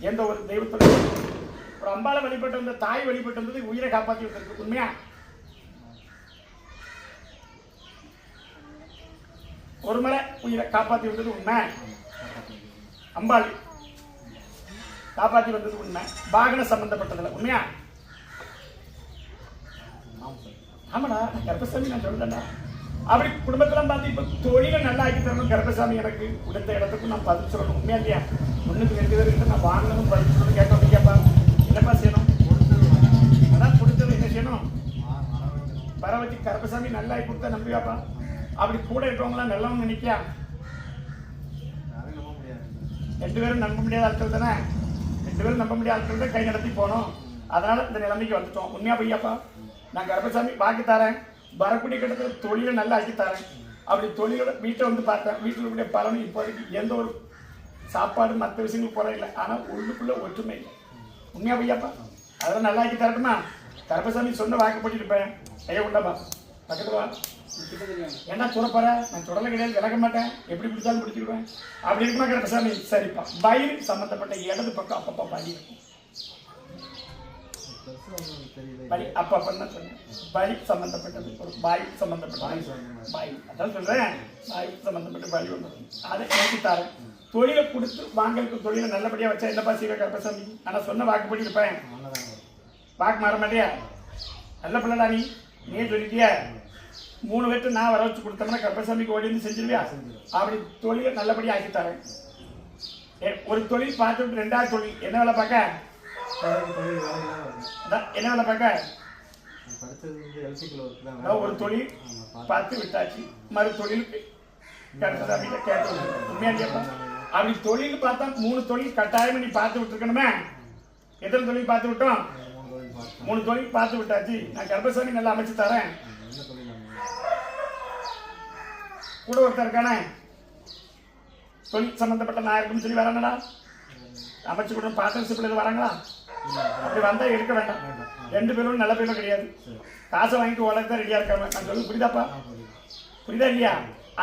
எந்த ஒரு தெய்வத்தோட ஒரு அம்பாளை வழிபட்டு வந்த தாய் வழிபட்டு வந்தது உயிரை காப்பாற்றி வந்திருக்கு. உண்மையா? ஒரு முறை உயிரை காப்பாற்றி வந்தது உண்மை. அம்பாள் காப்பாற்றி வந்தது உண்மை. வாகன சம்பந்தப்பட்டதில்ல. உண்மையா? ஆமாடா, கர்ப்பசாமி நான் சொல்றேன்டா. அப்படி குடும்பத்தெல்லாம் பார்த்து இப்போ தொழிலை நல்லா ஆக்கி தரணும். கர்ப்பசாமி எனக்கு கொடுத்த இடத்துக்கும் நான் பதில் சொல்லணும். உண்மையா இல்லையா? ஒன்றுக்கு 2 பேர்கிட்ட நான் வாங்கணும் பதில் சொல்லணும். கேட்டோம் கேப்பா என்னப்பா செய்யணும்? அதான் கொடுத்தது என்ன செய்யணும்? வர வச்சு கர்ப்பசாமி நல்லா ஆக்கி கொடுத்தா நம்பியாப்பா. அப்படி கூட இருக்கவங்களாம் நல்லவங்க நினைக்கியா? 2 பேரும் நம்ப முடியாத ஆட்கள் தானே. 2 பேரும் நம்ப முடியாத ஆட்கள் தான் கை நடத்தி போனோம். அதனால இந்த நிலைமைக்கு வந்துட்டோம். உண்மையா பையாப்பா? நான் கர்ப்பசாமி வாக்கி தரேன். வரக்கூடிய கிட்டத்தில் தொழிலை நல்லா ஆக்கி தரேன். அப்படி தொழிலோட வீட்டை வந்து பார்த்தேன். வீட்டில் கூடிய பலனும் இப்போதைக்கு எந்த ஒரு சாப்பாடு மற்ற விஷயங்கள் போல இல்லை. ஆனால் உள்ளுக்குள்ள ஒற்றுமை இல்லை. உண்மையா பையாப்பா? அதெல்லாம் நல்லா ஆக்கி தரட்டுமா? கர்ப்பசாமி சொன்ன வாக்குப்பட்டு இருப்பேன். ஐயா உண்டாப்பா பக்கத்துல வா. என்ன சொல்லப்பாரு? நான் தொடலை கிடையாது, விளக்க மாட்டேன். எப்படி பிடிச்சாலும் பிடிச்சிடுவேன். அப்படி இருக்குமா கர்ப்பசாமி? சரிப்பா. வயிறு சம்பந்தப்பட்ட இடது பக்கம் அப்பப்பா பலி இருக்கும். பலி அப்பப்பன்னு சொன்னேன். பலி சம்பந்தப்பட்டது ஒரு பாய் சம்பந்தப்பட்ட பாய். அதான் சொல்றேன். பாய் சம்பந்தப்பட்ட பலி ஒன்று அதை எனக்கு தரேன். தொழிலை கொடுத்து வாங்கலுக்கு தொழிலை நல்லபடியா வச்சா என்னப்பா செய்வேன் கர்ப்பசாமி? ஆனா சொன்ன வாக்குப்படி இருப்பேன். வாக்கு மாற மாட்டியா? நல்ல பிள்ளைடா நீ. நீ சொல்லிட்டியா 3 பேர்த்து நான் வர வச்சு கொடுத்தோம்னா கர்ப்பசாமிக்கு ஓடி வந்து செஞ்சிருவியா? அப்படி தொழிலை நல்லபடியாக ஆக்கி தரேன். ஒரு தொழில் பார்த்துட்டு 2வது தொழில் என்ன வேலை பார்க்க? என்ன வேலை பார்க்க? ஒரு தொழில் பார்த்து விட்டாச்சு. மறு தொழிலுக்கு கர்ப்பசாமிகிட்ட கேட்டு உண்மையா கேட்பா? அப்படி தொழில் பார்த்தா 3 தொழில் கட்டாயம் நீ பார்த்து விட்டுருக்கணுமே. எத்தனை தொழில் பார்த்து விட்டோம்? 3 தொழில் பார்த்து விட்டாச்சு. நான் கர்ப்பசாமி நல்லா அமைச்சு தரேன். கூட ஒருத்தர் இருக்கானே தொழில் சம்பந்தப்பட்ட நாயருக்குன்னு சொல்லி வராங்கடா. அமைச்சு கூட பார்ட்னர்ஷிப்ல எதுவும் வராங்களா? அப்படி வந்தா எடுக்க வேண்டாம். 2 பேரும் நல்ல பேரும் கிடையாது. காசை வாங்கிட்டு உலக தான் ரெடியா இருக்காங்க. நான் சொல்லு புரியுதாப்பா? புரியுதா இல்லையா?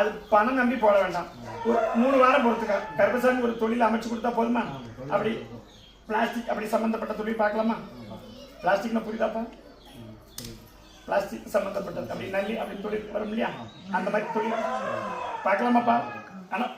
அது பணம் நம்பி போட வேண்டாம். ஒரு 3 வாரம் பொறுத்துக்க. கர்ப்பசாமி ஒரு தொழில் அமைச்சு கொடுத்தா போதுமா? அப்படி பிளாஸ்டிக் அப்படி சம்பந்தப்பட்ட தொழில் பார்க்கலாமா? பிளாஸ்டிக்னா புரியுதாப்பா? பிளாஸ்டிக் சம்பந்தப்பட்டது அப்படி நல்லி அப்படி தொழில் வரும் இல்லையா? அந்த மாதிரி தொழில் பார்க்கலாமாப்பா? ஆனால்